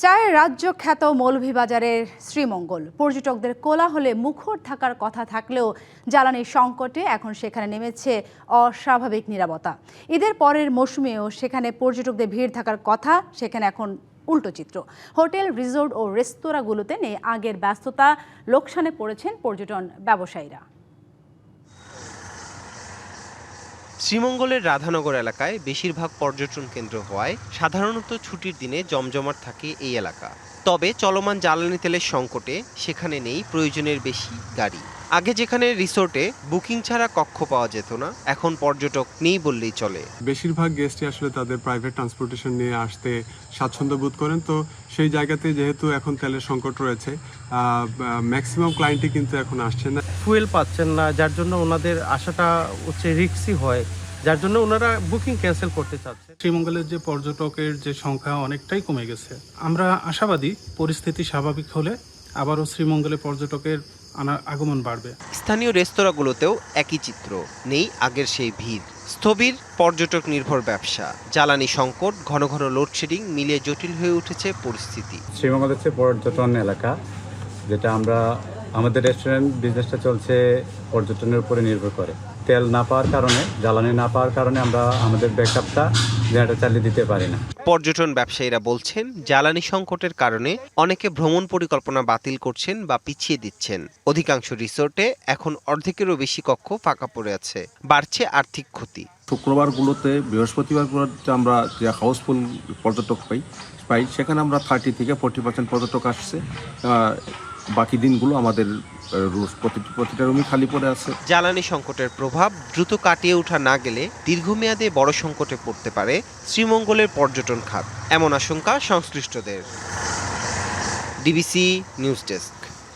চায়ের রাজ্য খ্যাত মৌলভীবাজারের শ্রীমঙ্গল পর্যটকদের কোলাহলে মুখর থাকার কথা থাকলেও জ্বালানির সংকটে এখন সেখানে নেমেছে অস্বাভাবিক নীরবতা। ঈদের পরের মৌসুমেও সেখানে পর্যটকদের ভিড় থাকার কথা, সেখানে এখন উল্টো চিত্র। হোটেল, রিসোর্ট ও রেস্তোরাঁগুলোতে নেই আগের ব্যস্ততা, লোকসানে পড়েছেন পর্যটন ব্যবসায়ীরা। শ্রীমঙ্গলের রাধানগর এলাকায় বেশিরভাগ পর্যটন কেন্দ্র হওয়ায় সাধারণত ছুটির দিনে জমজমাট থাকে এই এলাকা। তবে চলমান জ্বালানি তেলের সংকটে সেখানে নেই প্রয়োজনের বেশি গাড়ি। আগে যেখানে রিসোর্টে বুকিং ছাড়া কক্ষ পাওয়া যেত না, এখন পর্যটক নেই বললেই চলে। বেশিরভাগ গেস্টই আসলে তাদের প্রাইভেট ট্রান্সপোর্টেশন নিয়ে আসতে স্বাচ্ছন্দ্য বোধ করেন। তো সেই জায়গাতে যেহেতু এখন তেলের সংকট রয়েছে, ম্যাক্সিমাম ক্লায়েন্টই কিন্তু এখন আসছে না, ফুয়েল পাচ্ছেন না, যার জন্য ওনাদের আসাটা হচ্ছে রিস্কি হয়, যার জন্য ওনারা বুকিং ক্যান্সেল করতে চাচ্ছে। শ্রীমঙ্গলের যে পর্যটকের যে সংখ্যা অনেকটাই কমে গেছে। আমরা আশাবাদী পরিস্থিতি স্বাভাবিক হলে আবারও শ্রীমঙ্গলে পর্যটকের আগমন বাড়বে। স্থানীয় রেস্তোরাঁগুলোতেও একই চিত্র, নেই আগের সেই ভিড়। স্থবির পর্যটক নির্ভর ব্যবসা, জ্বালানি সংকট, ঘন ঘন লোডশেডিং মিলিয়ে জটিল হয়ে উঠেছে পরিস্থিতি। শ্রীমঙ্গল হচ্ছে পর্যটন এলাকা, যেটা আমাদের রেস্টুরেন্ট বিজনেসটা চলছে পর্যটনের উপরে নির্ভর করে। তেল না পাওয়ার কারণে, জ্বালানি না পাওয়ার কারণে আমরা আমাদের ব্যাকআপটা যেটা চালিয়ে দিতে পারি না। পর্যটন ব্যবসায়ীরা বলছেন, জ্বালানি সংকটের কারণে অনেকে ভ্রমণ পরিকল্পনা বাতিল করছেন বা পিছিয়ে দিচ্ছেন। অধিকাংশ রিসোর্টে এখন অর্ধেকেরও বেশি কক্ষ ফাঁকা পড়ে আছে, বাড়ছে আর্থিক ক্ষতি। শুক্রবারগুলোতে, বৃহস্পতিবারগুলোতে আমরা যে হাউসফুল পর্যটক পাই সেখানে আমরা 30 থেকে 40% পর্যটক আসছে। বাকি দিনগুলো আমাদের প্রতিটা রুমই খালি পড়ে আছে। জ্বালানি সংকটের প্রভাব দ্রুত কাটিয়ে ওঠা না গেলে দীর্ঘমেয়াদে বড় সংকটে পড়তে পারে শ্রীমঙ্গলের পর্যটন খাত, এমন আশঙ্কা সংশ্লিষ্টদের। DBC news desk.